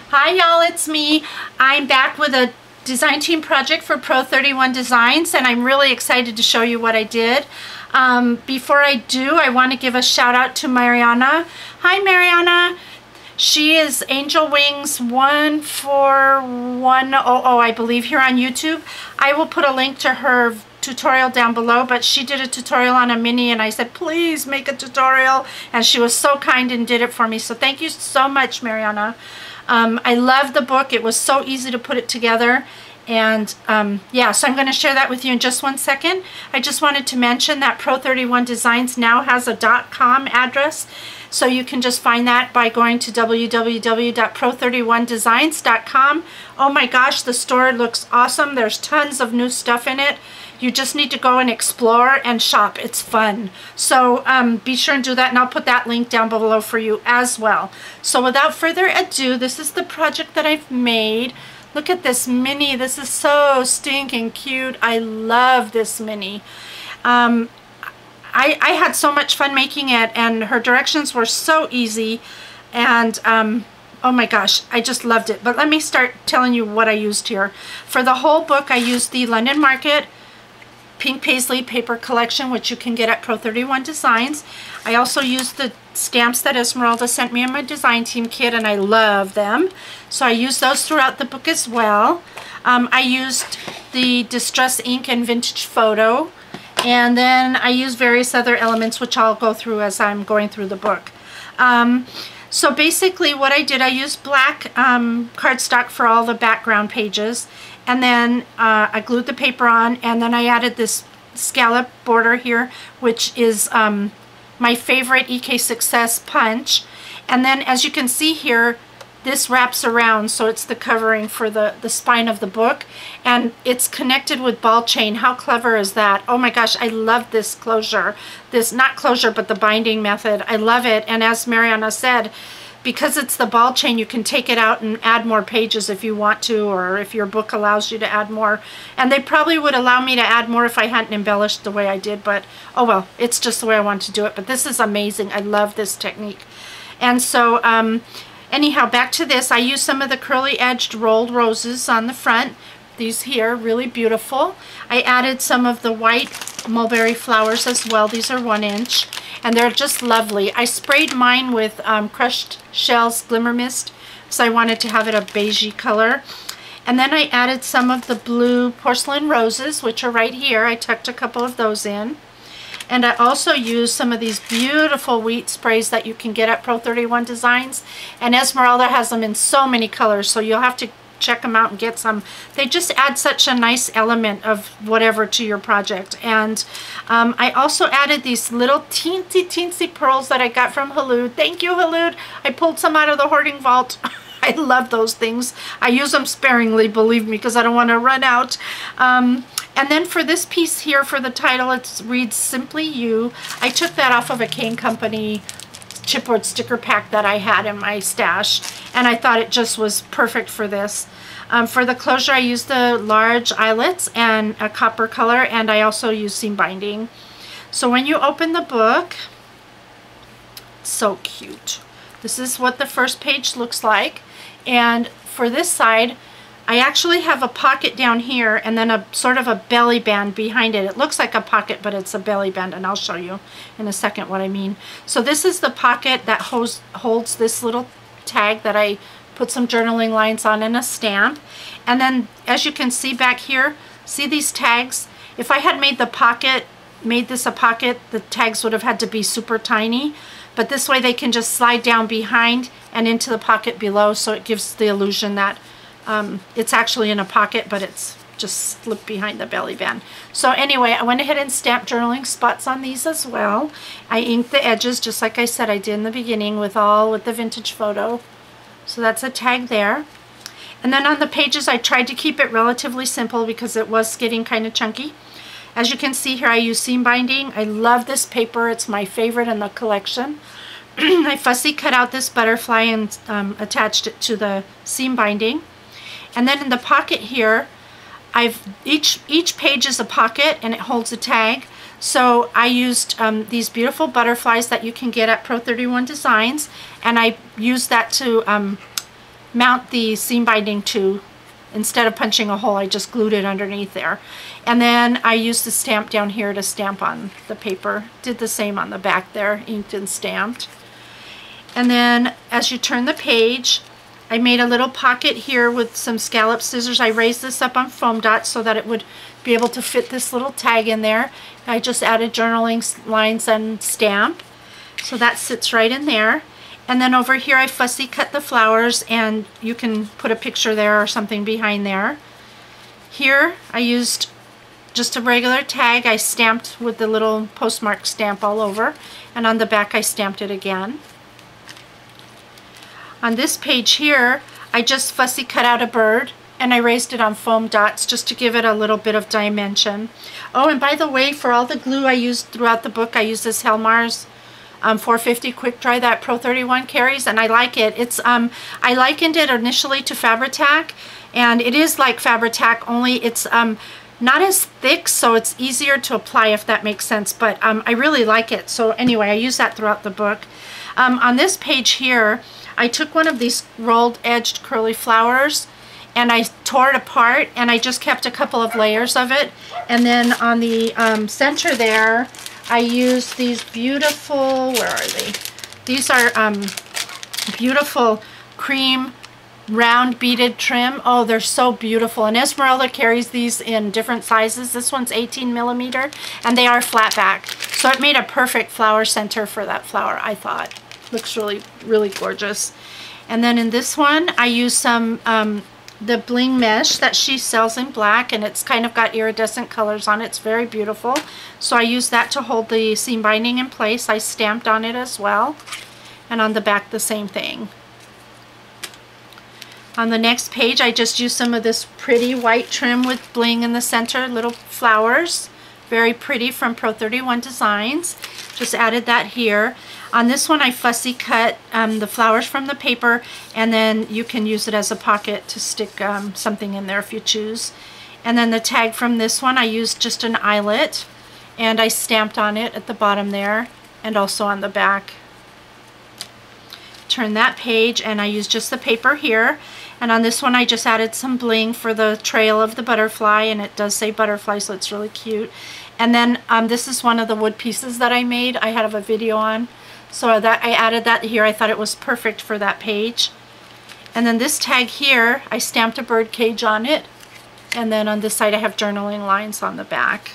Hi y'all, it's me. I'm back with a design team project for Pro 31 Designs, and I'm really excited to show you what I did. Before I do, I want to give a shout out to Mariana. Hi Mariana. She is angelwings14100, I believe, here on YouTube. I will put a link to her tutorial down below, but she did a tutorial on a mini and I said please make a tutorial, and she was so kind and did it for me, so thank you so much, Mariana. I love the book. It was so easy to put it together, and yeah, so I'm going to share that with you in just one second. I just wanted to mention that Pro 31 Designs now has a .com address, so you can just find that by going to www.pro31designs.com. Oh my gosh, the store looks awesome. There's tons of new stuff in it. You just need to go and explore and shop. It's fun. So be sure and do that, and I'll put that link down below for you as well. So without further ado, this is the project that I've made. Look at this mini. This is so stinking cute. I love this mini. I had so much fun making it, and her directions were so easy, and oh my gosh, I just loved it. But let me start telling you what I used here. For the whole book, I used the London Market Pink Paisley paper collection, which you can get at Pro 31 Designs. I also used the stamps that Esmeralda sent me in my design team kit, and I love them. So I used those throughout the book as well. I used the Distress ink and vintage photo, and then I used various other elements, which I'll go through as I'm going through the book. So basically what I did, I used black cardstock for all the background pages, and then I glued the paper on, and then I added this scallop border here, which is my favorite EK Success punch. And then as you can see here, this wraps around, so it's the covering for the spine of the book, and it's connected with ball chain. How clever is that? Oh my gosh, I love this closure. This, not closure, but the binding method. I love it. And as Mariana said, because it's the ball chain, you can take it out and add more pages if you want to, or if your book allows you to add more. And they probably would allow me to add more if I hadn't embellished the way I did, but oh well, it's just the way I want to do it. But this is amazing. I love this technique. And so anyhow, back to this. I used some of the curly edged rolled roses on the front. These here, really beautiful. I added some of the white mulberry flowers as well. These are 1 inch, and they're just lovely. I sprayed mine with crushed shells glimmer mist, so I wanted to have it a beigey color. And then I added some of the blue porcelain roses, which are right here. I tucked a couple of those in. And I also used some of these beautiful wheat sprays that you can get at Pro 31 Designs. And Esmeralda has them in so many colors, so you'll have to check them out and get some. They just add such a nice element of whatever to your project. And I also added these little teensy pearls that I got from Halud. Thank you, Halud. I pulled some out of the hoarding vault. I love those things. I use them sparingly, believe me, because I don't want to run out. And then for this piece here, for the title, it reads Simply You. I took that off of a Cane Company chipboard sticker pack that I had in my stash, and I thought it just was perfect for this. For the closure, I used the large eyelets and a copper color, and I also used seam binding. So when you open the book, it's so cute. This is what the first page looks like, and for this side, I actually have a pocket down here and then a sort of a belly band behind it. It looks like a pocket, but it's a belly band, and I'll show you in a second what I mean. So this is the pocket that holds this little tag that I put some journaling lines on and a stamp. And then as you can see back here, see these tags? If I had made this a pocket, the tags would have had to be super tiny. But this way they can just slide down behind and into the pocket below, so it gives the illusion that it's actually in a pocket, but it's just slipped behind the belly band. So anyway, I went ahead and stamped journaling spots on these as well. I inked the edges just like I said I did in the beginning with the vintage photo. So that's a tag there. And then on the pages, I tried to keep it relatively simple because it was getting kind of chunky. As you can see here, I use seam binding. I love this paper. It's my favorite in the collection. I fussy cut out this butterfly and attached it to the seam binding. And then in the pocket here, each page is a pocket and it holds a tag. So I used these beautiful butterflies that you can get at Pro 31 Designs, and I used that to mount the seam binding to. Instead of punching a hole, I just glued it underneath there. And then I used the stamp down here to stamp on the paper. Did the same on the back there, inked and stamped. And then as you turn the page, I made a little pocket here with some scallop scissors. I raised this up on foam dots so that it would be able to fit this little tag in there. I just added journaling lines and stamp. So that sits right in there. And then over here I fussy cut the flowers, and you can put a picture there or something behind there. Here I used just a regular tag. I stamped with the little postmark stamp all over, and on the back I stamped it again. On this page here, I just fussy cut out a bird, and I raised it on foam dots just to give it a little bit of dimension. Oh, and by the way, for all the glue I used throughout the book, I used this Helmar's 450 quick dry that Pro 31 carries, and I like it. It's I likened it initially to Fabri-Tac, and it is like Fabri-Tac, only it's not as thick, so it's easier to apply, if that makes sense. But I really like it. So anyway, I use that throughout the book. On this page here, I took one of these rolled edged curly flowers and I tore it apart, and I just kept a couple of layers of it. And then on the center there, I used these beautiful, where are they? These are beautiful cream round beaded trim. Oh, they're so beautiful. And Esmeralda carries these in different sizes. This one's 18 millimeter, and they are flat back. So it made a perfect flower center for that flower, I thought. Looks really, really gorgeous. And then in this one, I used some the bling mesh that she sells in black, and it's kind of got iridescent colors on it. It's very beautiful. So I used that to hold the seam binding in place. I stamped on it as well. And on the back, the same thing. On the next page, I just used some of this pretty white trim with bling in the center, little flowers. Very pretty, from Pro 31 Designs. Just added that here. On this one, I fussy cut the flowers from the paper, and then you can use it as a pocket to stick something in there if you choose. And then the tag from this one, I used just an eyelet, and I stamped on it at the bottom there, and also on the back. Turn that page, and I used just the paper here. And on this one, I just added some bling for the trail of the butterfly, and it does say butterfly, so it's really cute. And then this is one of the wood pieces that I made. I have a video on. So that I added that here. I thought it was perfect for that page. And then this tag here, I stamped a bird cage on it. And then on this side, I have journaling lines on the back.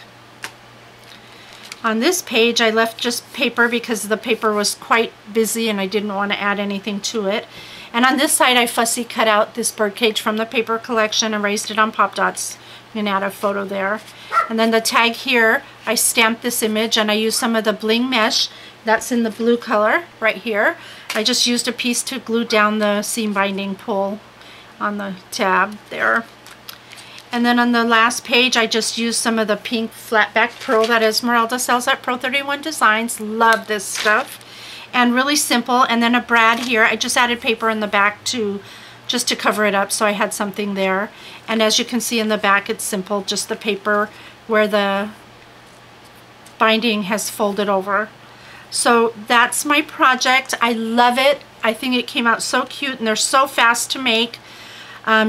On this page, I left just paper because the paper was quite busy and I didn't want to add anything to it. And on this side, I fussy cut out this bird cage from the paper collection and raised it on pop dots. You can add a photo there. And then the tag here, I stamped this image, and I used some of the bling mesh that's in the blue color right here. I just used a piece to glue down the seam binding pull on the tab there. And then on the last page, I just used some of the pink flat back pearl that Esmeralda sells at Pro 31 Designs. Love this stuff. And really simple. And then a brad here. I just added paper in the back just to cover it up, so I had something there. And as you can see in the back, it's simple, just the paper where the binding has folded over. So that's my project. I love it. I think it came out so cute, and they're so fast to make.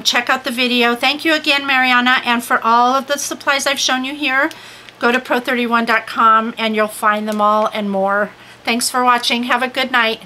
Check out the video. Thank you again, Mariana. And for all of the supplies I've shown you here, go to pro31.com and you'll find them all and more. Thanks for watching. Have a good night.